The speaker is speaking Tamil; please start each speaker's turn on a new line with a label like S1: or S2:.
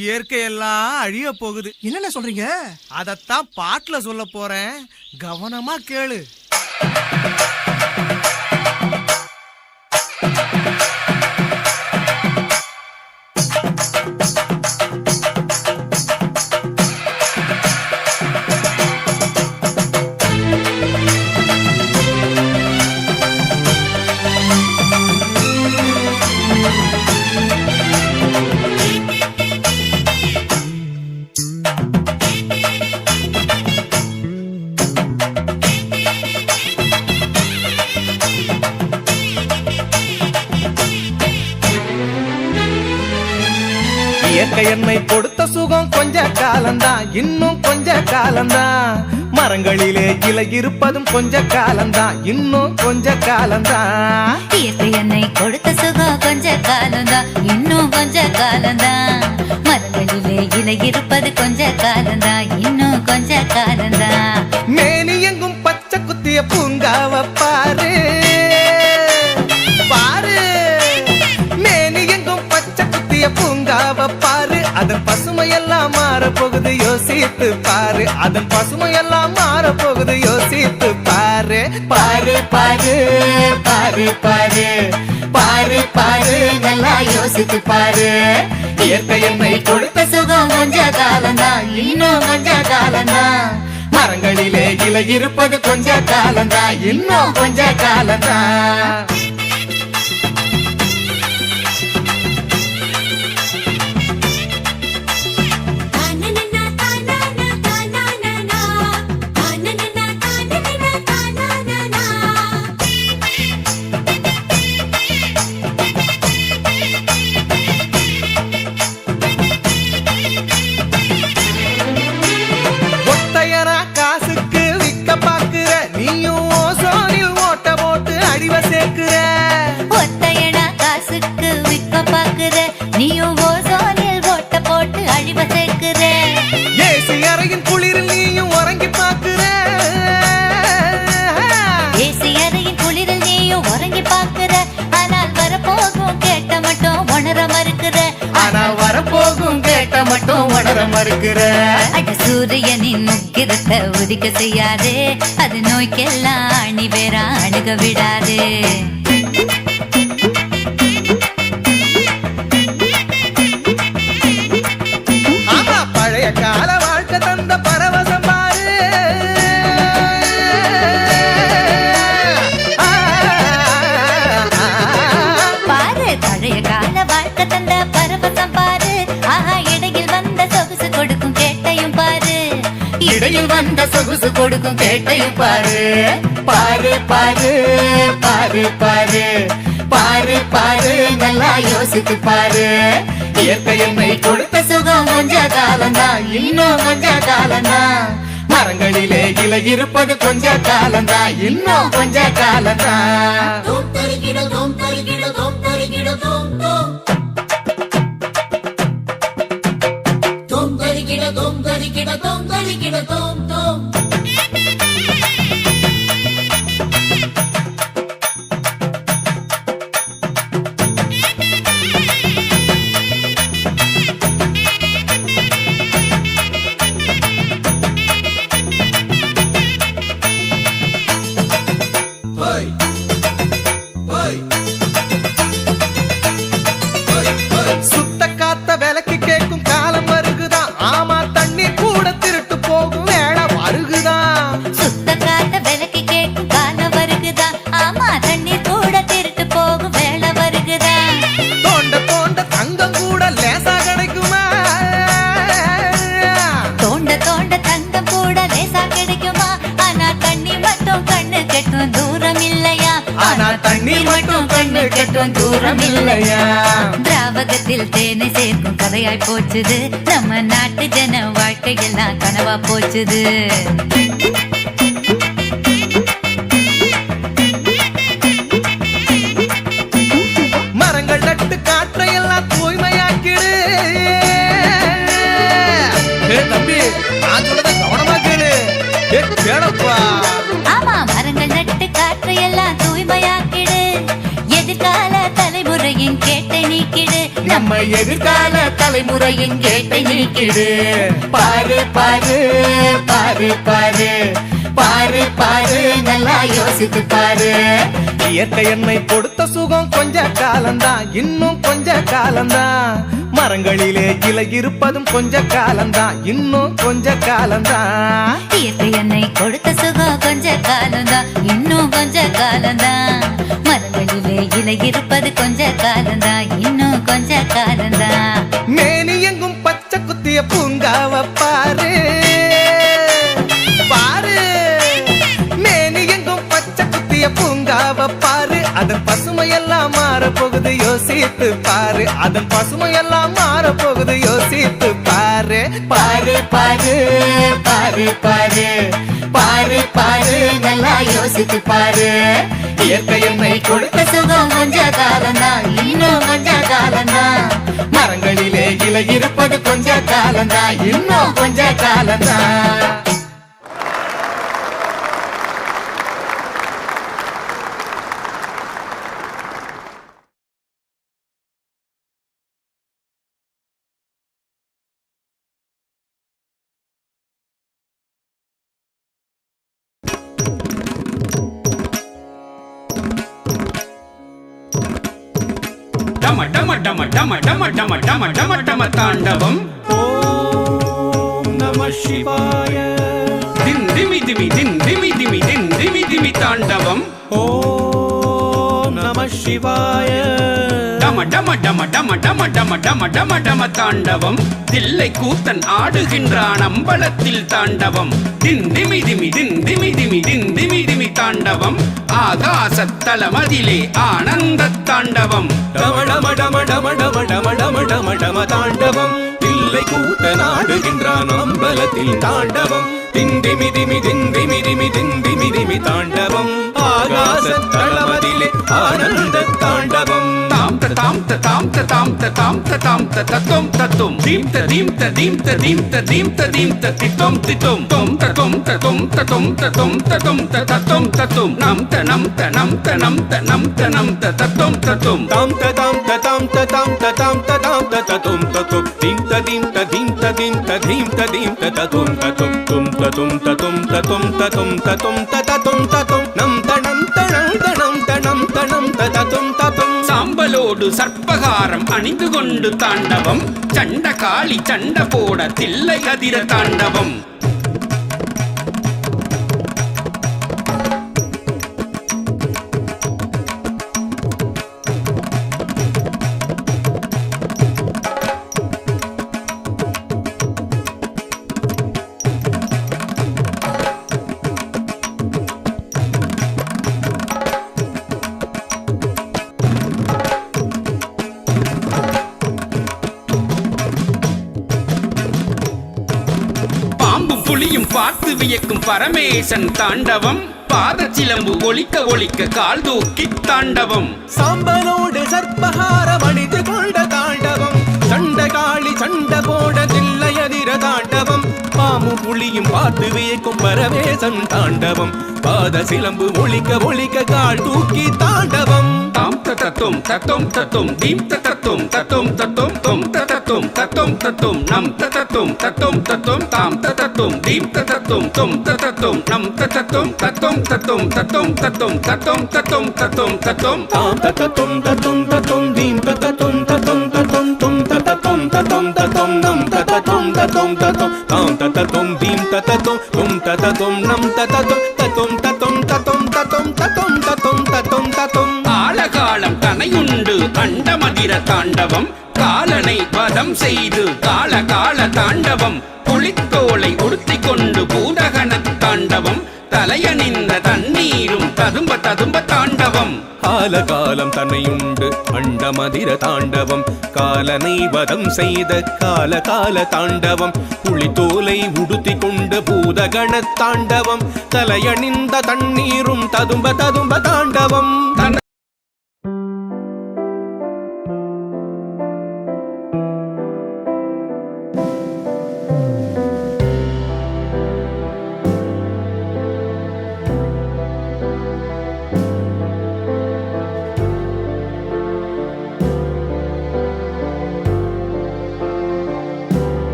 S1: இயற்கை எல்லாம் அழிய போகுது.
S2: என்னென்ன சொல்றீங்க?
S1: அதத்தான் பாட்டுல சொல்ல போறேன், கவனமா கேளு. இயற்கை என்னை கொடுத்த சுகம் கொஞ்ச காலம்தான், இன்னும் கொஞ்ச காலம்தான். மரங்களிலே இலை இருப்பதும் கொஞ்ச காலம்தான், இன்னும் கொஞ்ச காலம்தான்.
S3: இயற்கை என்னை கொடுத்த சுகம் கொஞ்ச காலம்தான், இன்னும் கொஞ்ச காலம்தான். மரங்களிலே இலை இருப்பது கொஞ்ச காலம்தான், இன்னும் கொஞ்ச காலம்தான்.
S1: மேனி எங்கும் பச்சை குத்திய பூங்காவ பாரு பாரு, மேனி எங்கும் பச்சை குத்திய பூங்காவ பாரு. அதன் பசுமையெல்லாம் மாற போகுது, யோசித்து பாரு. அதன் பசுமையெல்லாம் மாற போகுது, யோசித்து பாரு. பாரு பாரு பாரு பாரு பாரு பாரு, நல்லா யோசித்து பாரு. இயற்கை என்னை கொடுத்த சுகம் கொஞ்ச காலம்தான், இன்னும் கொஞ்ச காலம்தான். மரங்களிலே இலை இருப்பது கொஞ்ச காலம்தான், இன்னும் கொஞ்ச காலம்தான். காசுக்கு விக்க பாக்குற நீயும் ஓசோனில் ஓட்ட போட்டு அழிவ சேர்க்கிற.
S3: ஒத்தையடா காசுக்கு விக்க பாக்குற, நீயும் ஓசோனில் ஓட்ட போட்டு அழிவ சேர்க்கிற.
S1: ஏசி அறையின் குளிரில் நீயும் உறங்கி பாக்குற.
S3: ஏசி அறையின் குளிரில் நீயும் உறங்கி பாக்குற. ஆனால் வரப்போகும் கேட்ட மட்டும் உணர மறுக்கிற.
S1: ஆனால் வரப்போகும் கேட்ட மட்டும் உணர மறுக்கிற.
S3: அட சூரியனின் முக்கிரத்தை உதிக்க செய்யாதே, அது நோய்க்கெல்லாம் அணி வேற அணுக விடாதே.
S1: ஆமா, பழைய கால வாழ்க்கை தந்த பரவசம் பாரு.
S3: பாரு, பழைய கால வாழ்க்கை தந்த பரவசம் பாரு. ஆஹா, இடையில் வந்த சொகுசு கொடுக்கும் கேட்டையும் பாரு.
S1: இடையில் வந்த சொகுசு கொடுக்கும் கேட்டையும் பாரு. பாரு பாரு பாரு பாரு பாரு பாரு, நல்லா யோசித்து பாரு. இயற்கை என்னை கொடுத்த சுகம் கொஞ்ச காலம்தான், இன்னும் கொஞ்ச காலம்தான். மரங்களிலே இலை இருப்பது கொஞ்ச காலம்தான், இன்னும் கொஞ்ச காலம்தான். சுத்த காத்த விலைக்கு கேட்கும் காலம் வருகுதான். ஆமா, தண்ணி கூட திருட்டு போகும் வேலை வருகுதான்.
S3: சுத்த காத்த விலைக்கு கேட்கும் காலம் வருகுதா. ஆமா, தண்ணி கூட திருட்டு போகும் வேலை வருகுதா.
S1: தோண்ட தோண்ட தங்கம் கூட லேசா கிடைக்குமா?
S3: தோண்ட தோண்ட தங்கம் கூட லேசா கிடைக்குமா? ஆனா தண்ணி மட்டும் கண்ணு கெட்டும் தூரம் இல்லையா?
S1: ஆனா தண்ணி மட்டும் கண்ணு கெட்டும் தூரம் இல்லையா?
S3: திராவகத்தில் தேனை சேர்க்கும் கதையாய் போச்சுது. நம்ம நாட்டு ஜன வாழ்க்கையெல்லாம் கனவா போச்சுது.
S1: மரங்கள் நட்டு காற்றையெல்லாம் தூய்மையாக்கிடு. தம்பி, நான் சொல்றத கவனமா கேளு. கேளப்பா.
S3: ஆமா, மரங்கள் நட்டு காற்றையெல்லாம் தூய்மையாக்கிடு. எதிர்கால தலைமுறையின் கேட்டை நீக்கிடு. நம்ம
S1: நம்ம எதிர்கால தலைமுறையின் கேட்டை நீக்கிடு. பாரு பாரு பாரு பாரு பாரு பாரு நல்லா யோசித்து பாரு. இயற்கை என்னை கொடுத்த சுகம் கொஞ்ச காலம்தான், இன்னும் கொஞ்ச காலம்தான். மரங்களிலே இலை இருப்பதும் கொஞ்ச காலம்தான், இன்னும் கொஞ்ச காலம்தான்.
S3: இயற்கை என்னை கொடுத்த சுகம் கொஞ்ச காலம்தான், இன்னும் கொஞ்ச காலம்தான். மரங்களிலே இலை இருப்பது கொஞ்ச காலம்தான், இன்னும் கொஞ்ச காலம்தான்.
S1: மேனி எங்கும் பச்சை குத்திய பூங்காவ பாரு பாரு. மேனி எங்கும் பச்சை குத்திய பூங்காவ பாரு. அதன் பசுமையெல்லாம் மாற போகுது யோசித்து பாரு. அதன் பசுமையெல்லாம் மாற போகுது யோசித்து பாரு. பாரு பாரு பாரு பாரு பாரு பாரு நல்லா யோசித்து பாரு. இயற்கை என்னை கொடுத்த சுகம் கொஞ்ச காலம்தான், இன்னும் கொஞ்ச காலம்தான். மரங்களிலே இலை இருப்பது கொஞ்ச காலம்தான், இன்னும் கொஞ்ச காலம்தான்.
S2: டம டம டம டம டம டம டம டம டம தாண்டவம்.
S4: ஓம் நம சிவாய.
S2: தின் திமி திமி தின் திமி திமி தின் திமி திமி தாண்டவம்.
S4: ஓம் நம சிவாய.
S2: டம டம டம டம டம டம டம டம டம தாண்டவம். தில்லை கூத்தன் ஆடுகின்றான் அம்பலத்தில் தாண்டவம். தின் திமி திமி தின் திமி திமி தின் திமி திமி தாண்டவம். ஆகாசத்தலமதிலே ஆனந்த தாண்டவம்.
S4: டம டம டம டம டம டம டம டம டம தாண்டவம். தில்லை கூத்தன் ஆடுகின்றான் அம்பலத்தில் தாண்டவம். திந்திமி திமி திந்திமி திமி திந்திமி திமி தாண்டவம். ஆகாசத்தலமதிலே ஆனந்த தாண்டவம்.
S2: தாம் த தாம் த தாம் த தாம் த தாம் த தாம் த தத்தும் தத்தும். தீம் த தீம் த தீம் த தீம் த தீம் த தீம் த தித்தும் தித்தும். தொம் த தொம் த தொம் த தொம் த தொம் த தொம் த தத்தும் தத்தும். நம் த நம் த நம் த நம் த நம் த நம் த தத்தும் தத்தும்.
S4: தாம் த தாம் த தாம் த தாம் த தாம் த தாம் த தத்தும் தத்தும். தீம் த தீம் த தீம் த தீம் த தீம் த தீம் த தத்தும் தத்தும். தும் த தும் த தும் த தும் த தும் த தும் த தத்தும் தத்தும். நம் த நம் த நம் த நம் த நம் த நம் த தத்தும் தத்தும்.
S2: சாம்பலோடு சர்ப்பகாரம் அணிந்து கொண்டு தாண்டவம். சண்ட காளி சண்ட போட தில்லை அதிர தாண்டவம். புலியும் பார்த்து வியக்கும் பரமேசன் தாண்டவம். பாத சிலம்பு ஒலிக்க ஒலிக்க கால் தூக்கி தாண்டவம்.
S4: சாம்பலோடு சர்ப்பகாரம் அணிந்து கொண்ட தாண்டவம். சண்ட காளி சண்ட போட தில்லை அதிர தாண்டவம். பாம்பு புலியும் பார்த்து வியக்கும் பரமேசன் தாண்டவம். பாத சிலம்பு ஒலிக்க ஒலிக்க கால் தூக்கி தாண்டவம்.
S2: தாம் தத்தும் தத்தும் தத்தும் தீம் தத்தும் தத்தும் தத்தும் தொம் தத்தும் தத்தும் தத்தும் நம் தத்தும் தத்தும் தத்தும் தாம் தத்தும் தீம் தத்தும் தொம் தத்தும் நம் தத்தும் தத்தும் தத்தும் தத்தும் தத்தும் தத்தும் தத்தும் தத்தும் தத்தும்.
S4: தாம் தத்தும் தத்தும் தத்தும் தீம் தத்தும் தத்தும் தத்தும் தொம் தத்தும் தத்தும் தத்தும் நம் தத்தும் தத்தும் தத்தும் தாம் தத்தும் தீம் தத்தும் தொம் தத்தும் நம் தத்தும் தத்தும் தத்தும் தத்தும் தத்தும் தத்தும் தத்தும் தத்தும் தத்தும்.
S2: ஆழகாலம் தனையுண்டு அண்டமதிர தாண்டவம். காலனை வதம் செய்து கால கால தாண்டவம். புலித்தோலை உடுத்திக் கொண்டு பூதகன தாண்டவம். தலையணிந்த தண்ணீரும் ததும்ப ததும்ப தாண்டவம்.
S4: காலகாலம் தன்னையுண்டு அண்டமதிர தாண்டவம். காலனை வதம் செய்த கால கால தாண்டவம். புலித்தோலை உடுத்திக் கொண்டு பூதகண தாண்டவம். தலையணிந்த தண்ணீரும் ததும்ப ததும்ப தாண்டவம்.